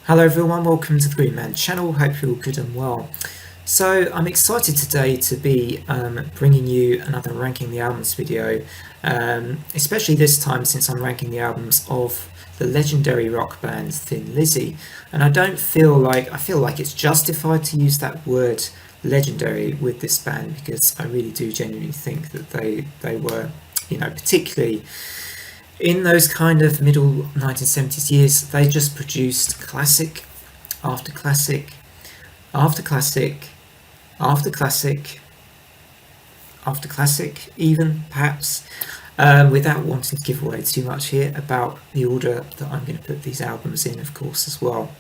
Hello everyone, welcome to the Green Man channel, hope you're all good and well. So I'm excited today to be bringing you another Ranking the Albums video, especially this time since I'm ranking the albums of the legendary rock band Thin Lizzy. And I feel like it's justified to use that word legendary with this band because I really do genuinely think that they were, particularly in those kind of middle 1970s years, they just produced classic after classic after classic after classic after classic, even perhaps, without wanting to give away too much here about the order that I'm going to put these albums in, of course, as well.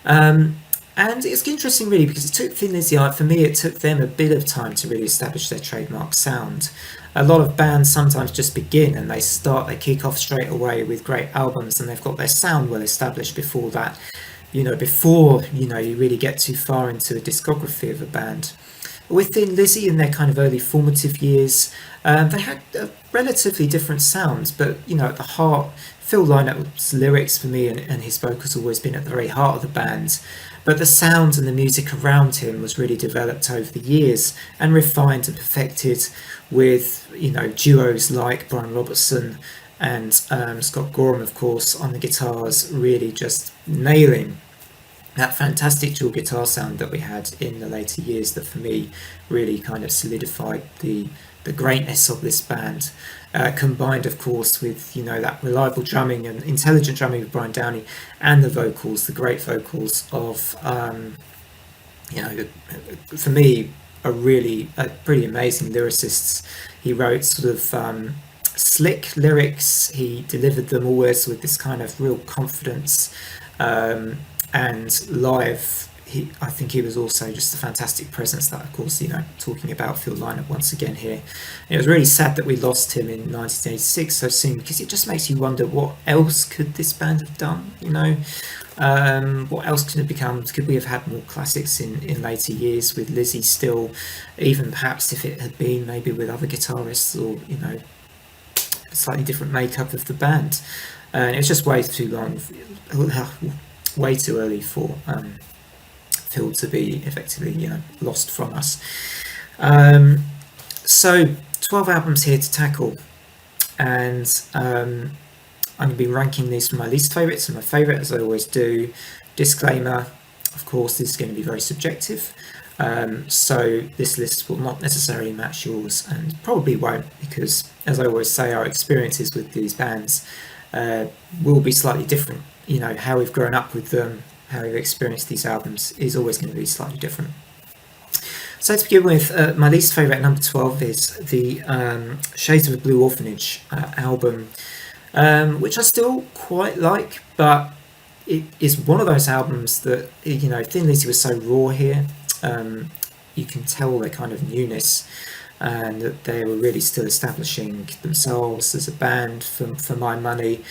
Um, and it's interesting, really, because it took Thin Lizzy, for me, it took them a bit of time to really establish their trademark sound. A lot of bands sometimes just begin and they kick off straight away with great albums and they've got their sound well established before that, you really get too far into the discography of a band. With Thin Lizzy in their kind of early formative years, they had a relatively different sounds, but at the heart, Phil Lynot's lyrics for me and his vocals always been at the very heart of the band. But the sound and the music around him was really developed over the years and refined and perfected with duos like Brian Robertson and Scott Gorham, of course, on the guitars, really just nailing that fantastic dual guitar sound that we had in the later years that for me really kind of solidified the greatness of this band, combined of course with that reliable drumming and intelligent drumming of Brian Downey and the vocals, the great vocals of for me a pretty amazing lyricists. He wrote sort of slick lyrics, he delivered them always with this kind of real confidence, and live, I think he was also just a fantastic presence. That, of course, talking about Phil Lynott once again here. And it was really sad that we lost him in 1986 so soon because it just makes you wonder what else could this band have done. What else could it become? Could we have had more classics in later years with Lizzy still, even perhaps if it had been maybe with other guitarists or a slightly different makeup of the band? And it was just way too long. Way too early for Phil to be effectively, lost from us. So 12 albums here to tackle, and I'm going to be ranking these from my least favourites and my favourite, as I always do. Disclaimer, of course, this is going to be very subjective, so this list will not necessarily match yours, and probably won't, because, as I always say, our experiences with these bands will be slightly different. How we've grown up with them, how we've experienced these albums is always going to be slightly different. So to begin with, my least favourite, number 12, is the Shades of a Blue Orphanage album, which I still quite like, but it is one of those albums that, Thin Lizzy was so raw here. You can tell their kind of newness and that they were really still establishing themselves as a band for my money.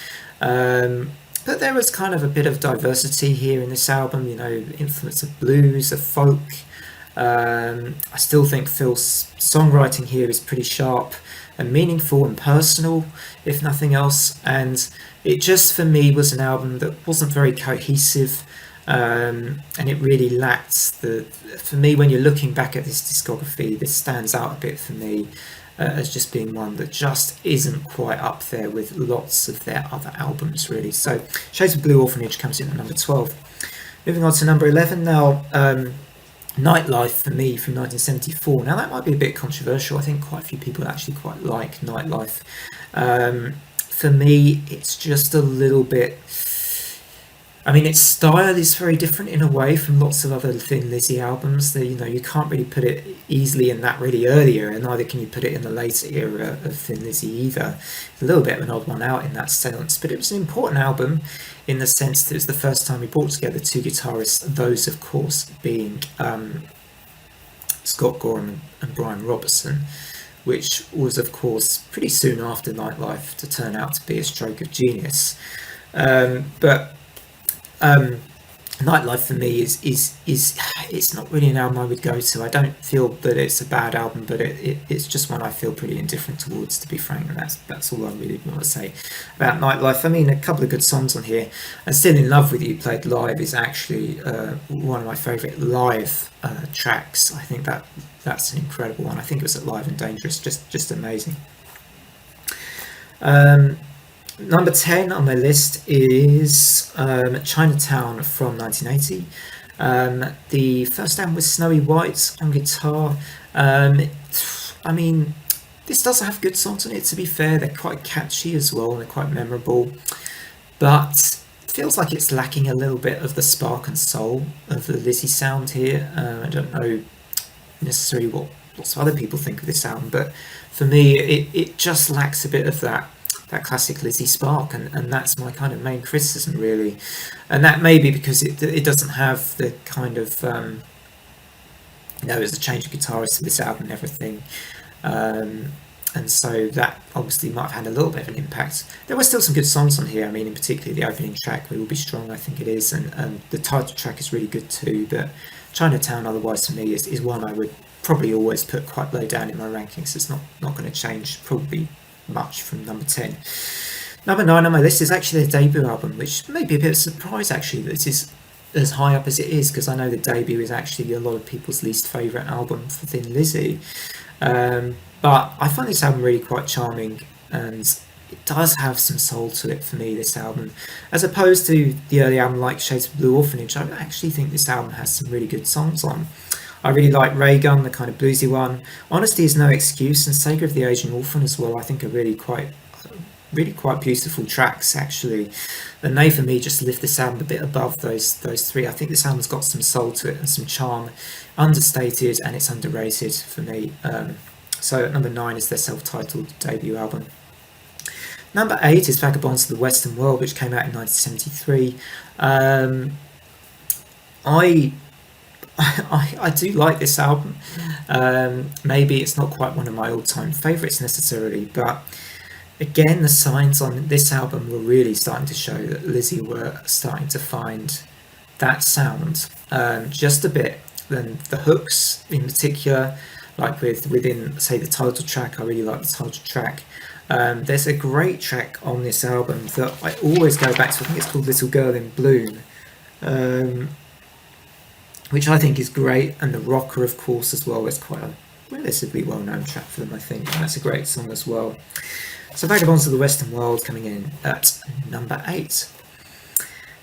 But there was kind of a bit of diversity here in this album, influence of blues, of folk. I still think Phil's songwriting here is pretty sharp and meaningful and personal, if nothing else. And it just, for me, was an album that wasn't very cohesive. And it really lacked for me, when you're looking back at this discography, this stands out a bit for me as just being one that just isn't quite up there with lots of their other albums, really. So Shades of Blue Orphanage comes in at number 12. Moving on to number 11 now, Nightlife for me from 1974. Now that might be a bit controversial. I think quite a few people actually quite like Nightlife. For me, it's just a little bit... its style is very different in a way from lots of other Thin Lizzy albums. That you can't really put it easily in that really earlier, and neither can you put it in the later era of Thin Lizzy either. It's a little bit of an odd one out in that sense, but it was an important album in the sense that it was the first time we brought together two guitarists, those of course being Scott Gorham and Brian Robertson, which was of course pretty soon after Nightlife to turn out to be a stroke of genius. But Nightlife for me is it's not really an album I would go to. I don't feel that it's a bad album, but it's just one I feel pretty indifferent towards, to be frank. And that's all I really want to say about Nightlife. I mean, a couple of good songs on here. And Still in Love with You, played live, is actually one of my favourite live tracks. I think that's an incredible one. I think it was at Live and Dangerous, just amazing. Um, Number 10 on my list is Chinatown from 1980. The first album was Snowy White on guitar. Um, I mean, this does have good songs on it, to be fair. They're quite catchy as well, and they're quite memorable. But it feels like it's lacking a little bit of the spark and soul of the Lizzy sound here. I don't know necessarily what lots of other people think of this album, but for me, it just lacks a bit of that classic Lizzy spark, and that's my kind of main criticism, really. And that may be because it doesn't have the kind of there's a change of guitarist to this album and everything, um, and so that obviously might have had a little bit of an impact. There were still some good songs on here. I mean, in particular the opening track, "We Will Be Strong," I think it is, and the title track is really good too. But Chinatown, otherwise, for me, is one I would probably always put quite low down in my rankings. It's not going to change probably much from number 10. Number 9 on my list is actually their debut album, which may be a bit of a surprise actually that this is as high up as it is, because I know the debut is actually a lot of people's least favourite album for Thin Lizzy. But I find this album really quite charming, and it does have some soul to it for me, this album. As opposed to the early album like Shades of Blue Orphanage, I actually think this album has some really good songs on. I really like Ray Gun, the kind of bluesy one. Honesty is No Excuse, and Saga of the Aging Orphan as well, I think are really quite beautiful tracks actually. And they for me just lift this album a bit above those three. I think this album's got some soul to it and some charm, understated, and it's underrated for me. So at number 9 is their self-titled debut album. Number 8 is Vagabonds of the Western World, which came out in 1973. I do like this album. Maybe it's not quite one of my all-time favourites necessarily, but again, the signs on this album were really starting to show that Lizzy were starting to find that sound just a bit. Then the hooks, in particular, like within say the title track, I really like the title track. There's a great track on this album that I always go back to. I think it's called "Little Girl in Bloom." Which I think is great, and the Rocker, of course, as well, is quite a relatively well-known track for them, I think, and that's a great song as well. So Vagabonds of the Western World coming in at number 8.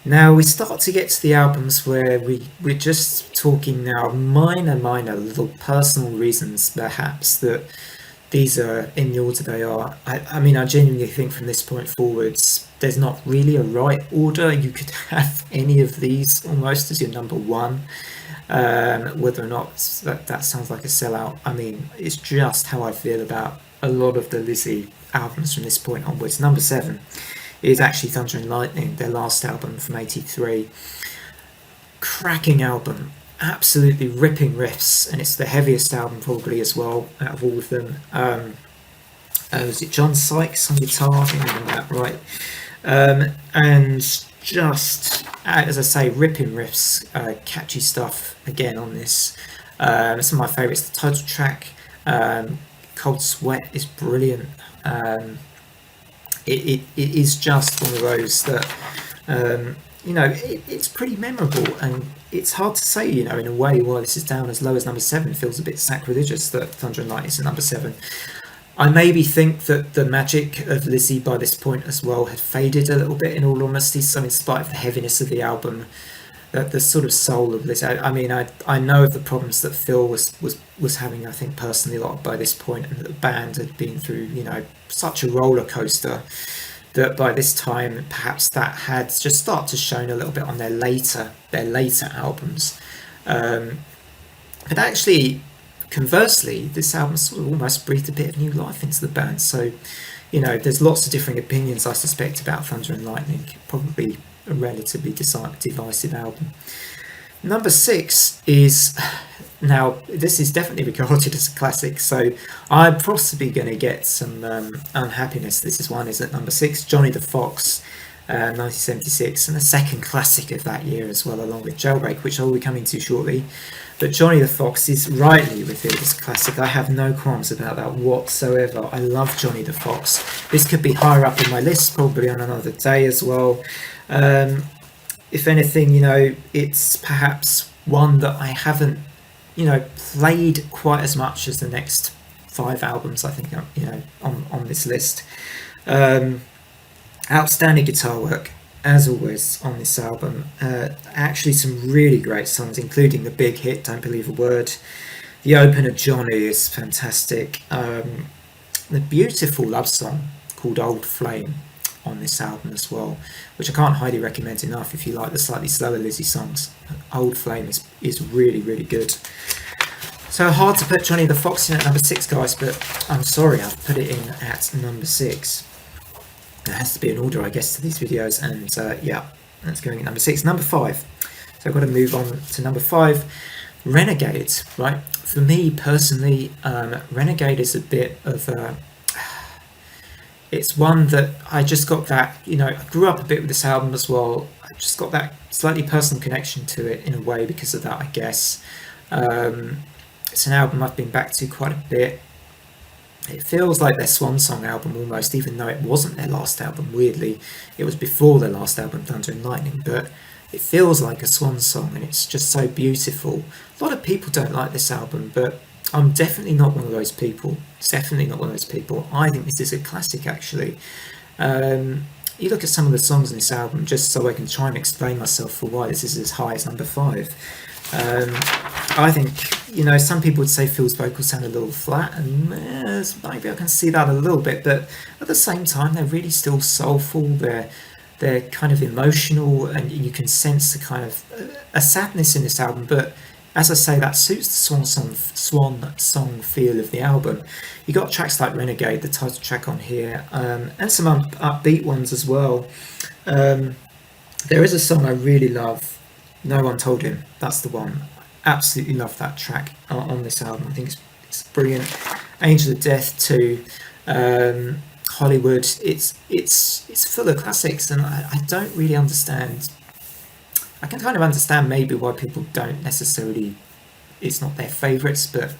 Now we start to get to the albums where we're just talking now minor little personal reasons perhaps that these are in the order they are. I mean, I genuinely think from this point forwards, there's not really a right order. You could have any of these almost as your number 1. Whether or not that sounds like a sellout, I mean, it's just how I feel about a lot of the Lizzy albums from this point onwards. Number 7 is actually Thunder and Lightning, their last album from '83. Cracking album, absolutely ripping riffs, and it's the heaviest album probably as well out of all of them. Was it John Sykes on guitar? I think I remember that right. And just, as I say, ripping riffs, catchy stuff again on this. Some of my favourites, the title track, Cold Sweat, is brilliant. It is just one of those that, it's pretty memorable, and it's hard to say, in a way, why this is down as low as number 7. It feels a bit sacrilegious that Thunder and Lightning is at number 7. I maybe think that the magic of Lizzy by this point as well had faded a little bit, in all honesty. So in spite of the heaviness of the album, the sort of soul of Lizzy. I mean, I know of the problems that Phil was having, I think, personally a lot by this point, and that the band had been through, such a roller coaster that by this time perhaps that had just started to show a little bit on their later albums. But actually, conversely, this album sort of almost breathed a bit of new life into the band. So, there's lots of differing opinions, I suspect, about Thunder and Lightning. Probably a relatively divisive album. Number 6 is, now this is definitely regarded as a classic, so I'm possibly going to get some unhappiness. This is one is at number 6, Johnny the Fox. 1976, and the second classic of that year as well, along with Jailbreak, which I'll be coming to shortly. But Johnny the Fox is rightly revered as a classic. I have no qualms about that whatsoever. I love Johnny the Fox. This could be higher up in my list, probably on another day as well. If anything, it's perhaps one that I haven't, played quite as much as the next 5 albums, I think, on this list. Outstanding guitar work, as always, on this album. Actually, some really great songs, including the big hit, Don't Believe a Word. The opener, Johnny, is fantastic. The beautiful love song called Old Flame on this album as well, which I can't highly recommend enough if you like the slightly slower Lizzy songs. Old Flame is really, really good. So hard to put Johnny the Fox in at number 6, guys, but I'm sorry, I've put it in at number 6. There has to be an order, I guess, to these videos, and yeah, that's going at number 6. Number 5. So I've got to move on to number 5. Renegade, right? For me personally, Renegade is a bit of a... It's one that I just got that, I grew up a bit with this album as well. I just got that slightly personal connection to it in a way because of that, I guess. It's an album I've been back to quite a bit. It feels like their swan song album almost, even though it wasn't their last album, weirdly. It was before their last album, Thunder and Lightning, but it feels like a swan song, and it's just so beautiful. A lot of people don't like this album, but I'm definitely not one of those people. Definitely not one of those people. I think this is a classic, actually. You look at some of the songs in this album, just so I can try and explain myself for why this is as high as number 5. I think, some people would say Phil's vocals sound a little flat, and maybe I can see that a little bit, but at the same time, they're really still soulful. They're kind of emotional, and you can sense the kind of a sadness in this album, but as I say, that suits the swan song feel of the album. You got tracks like Renegade, the title track on here, and some upbeat ones as well. There is a song I really love, No One Told Him. That's the one. Absolutely love that track on this album. I think it's brilliant. Angel of Death too. Hollywood. It's full of classics, and I don't really understand. I can kind of understand maybe why people don't necessarily, it's not their favourites, but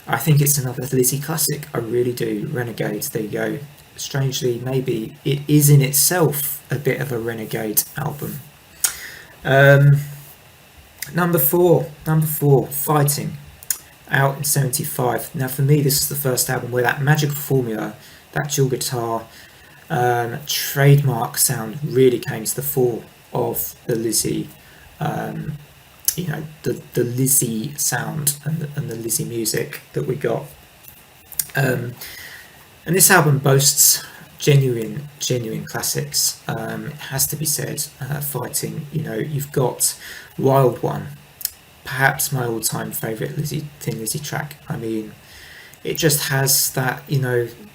I think it's another Lizzy classic. I really do. Renegade, there you go. Strangely, maybe it is in itself a bit of a Renegade album. Number four, Fighting, out in 75. Now for me, this is the first album where that magical formula, that dual guitar, trademark sound really came to the fore of the Lizzy, the Lizzy sound and the Lizzy music that we got. And this album boasts genuine classics. It has to be said. Fighting, you've got Wild One, perhaps my all-time favourite Thin Lizzy track. I mean, it just has that,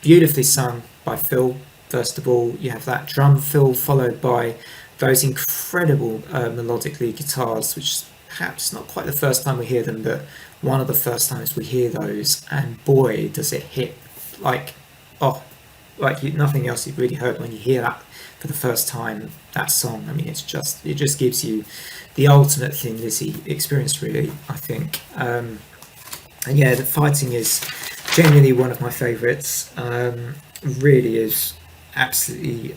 beautifully sung by Phil. First of all, you have that drum fill followed by those incredible melodic lead guitars, which perhaps not quite the first time we hear them, but one of the first times we hear those, and boy, does it hit like nothing else you've really heard when you hear that for the first time, that song. I mean, it just gives you the ultimate Thin Lizzy experience, really, I think. And yeah, the Fighting is genuinely one of my favourites. Really is absolutely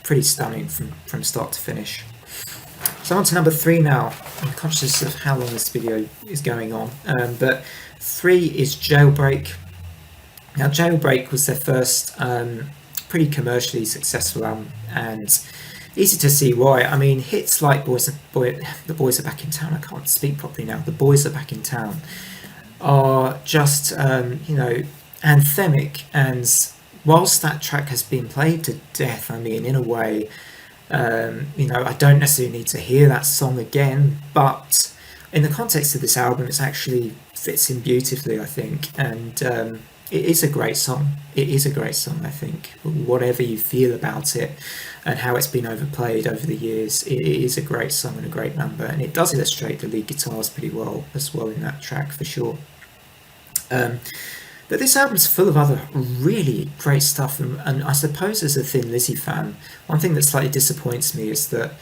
pretty stunning from start to finish. So on to number 3 now. I'm conscious of how long this video is going on, but 3 is Jailbreak. Now Jailbreak was their first pretty commercially successful album, and easy to see why. I mean, hits like The Boys Are Back in Town, I can't speak properly now, The Boys Are Back in Town, are just anthemic, and whilst that track has been played to death, I mean, in a way, I don't necessarily need to hear that song again, but in the context of this album, it actually fits in beautifully, I think, and it is a great song. It is a great song, I think. Whatever you feel about it and how it's been overplayed over the years, it is a great song and a great number, and it does illustrate the lead guitars pretty well as well in that track, for sure. But this album's full of other really great stuff, and I suppose as a Thin Lizzy fan, one thing that slightly disappoints me is that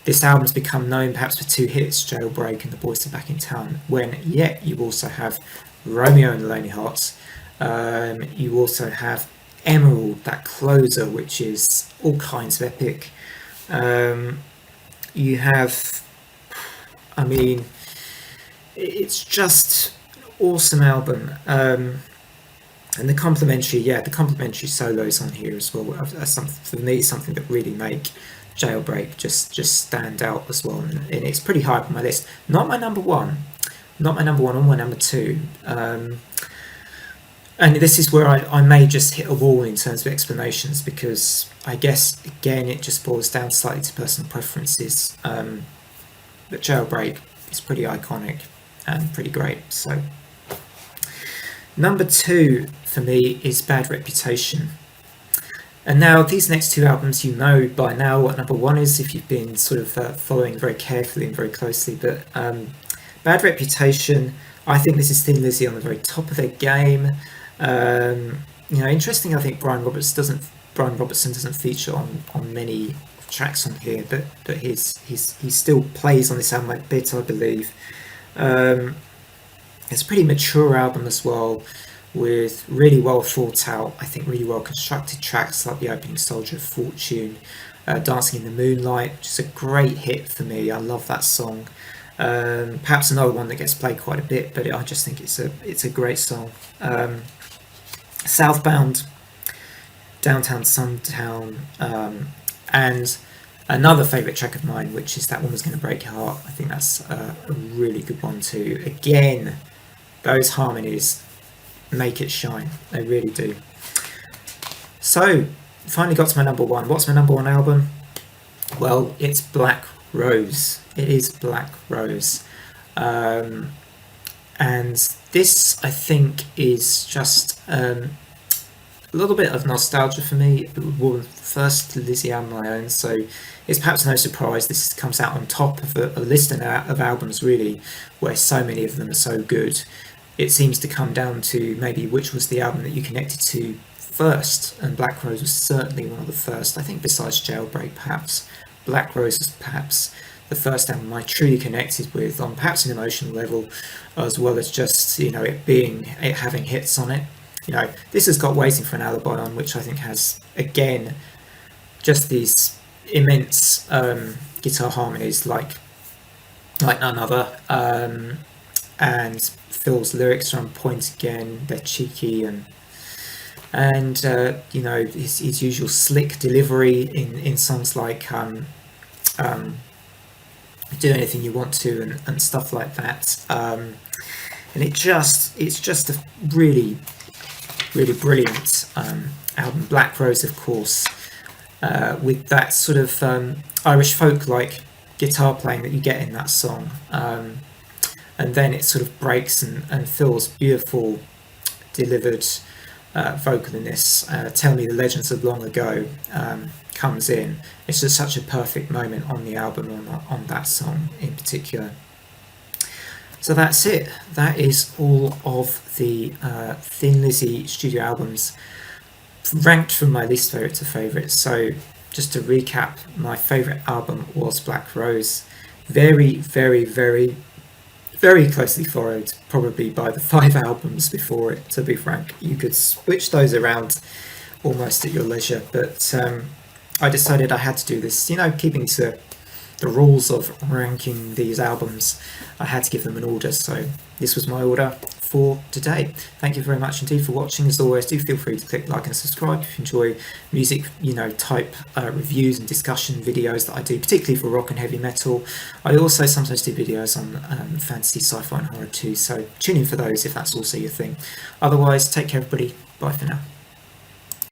this album's become known perhaps for two hits, Jailbreak and The Boys Are Back in Town, when yet you also have Romeo and the Lonely Hearts. You also have Emerald, that closer, which is all kinds of epic. You have, I mean, it's just an awesome album. And the complimentary solos on here as well are for me something that really make Jailbreak just stand out as well. And it's pretty high up on my list. Not my number one, or my number two. And this is where I may just hit a wall in terms of explanations, because I guess again it just boils down slightly to personal preferences. But Jailbreak is pretty iconic and pretty great. So number two for me is Bad Reputation. And now these next two albums, you know by now what number one is if you've been sort of following very carefully and very closely. But Bad Reputation, I think this is Thin Lizzy on the very top of their game. Interesting. I think Brian Robertson doesn't feature on many tracks on here, but he still plays on this album a bit, I believe. It's a pretty mature album as well, with really well thought out, I think really well constructed tracks like the opening Soldier of Fortune, Dancing in the Moonlight, which is a great hit for me. I love that song. Perhaps another one that gets played quite a bit, but I just think it's a great song. Southbound, Downtown Sundown, and another favourite track of mine, which is That Woman's Gonna Break Your Heart. I think that's a really good one too. Again, those harmonies make it shine. They really do. So, finally got to my number one. What's my number one album? Well, it's Black Rose. It is Black Rose. And this, I think, is just a little bit of nostalgia for me. It was the first Lizzy album I own, so it's perhaps no surprise this comes out on top of a list of albums, really, where so many of them are so good. It seems to come down to maybe which was the album that you connected to first, and Black Rose was certainly one of the first. I think besides Jailbreak, perhaps Black Rose is perhaps the first album I truly connected with on perhaps an emotional level, as well as just it having hits on it. This has got Waiting for an Alibi on, which I think has again just these immense guitar harmonies like none other, and Phil's lyrics are on point again. They're cheeky and his usual slick delivery in songs like Do Anything You Want To and stuff like that. And it's just a really brilliant album. Black Rose, of course, with that sort of Irish folk-like guitar playing that you get in that song. And then it sort of breaks and Phil's beautiful delivered vocal in this, Tell Me the Legends of Long Ago, comes in. It's just such a perfect moment on the album, on that song in particular. So that's it. That is all of the Thin Lizzy studio albums ranked from my least favourite to favourite. So just to recap, my favourite album was Black Rose. Very, very, very, very closely followed probably by the 5 albums before it, to be frank. You could switch those around almost at your leisure, but I decided I had to do this, keeping to the rules of ranking these albums. I had to give them an order, so this was my order for today. Thank you very much indeed for watching. As always, do feel free to click like and subscribe if you enjoy music, type reviews and discussion videos that I do, particularly for rock and heavy metal. I also sometimes do videos on fantasy, sci-fi and horror too, so tune in for those if that's also your thing. Otherwise, take care everybody. Bye for now.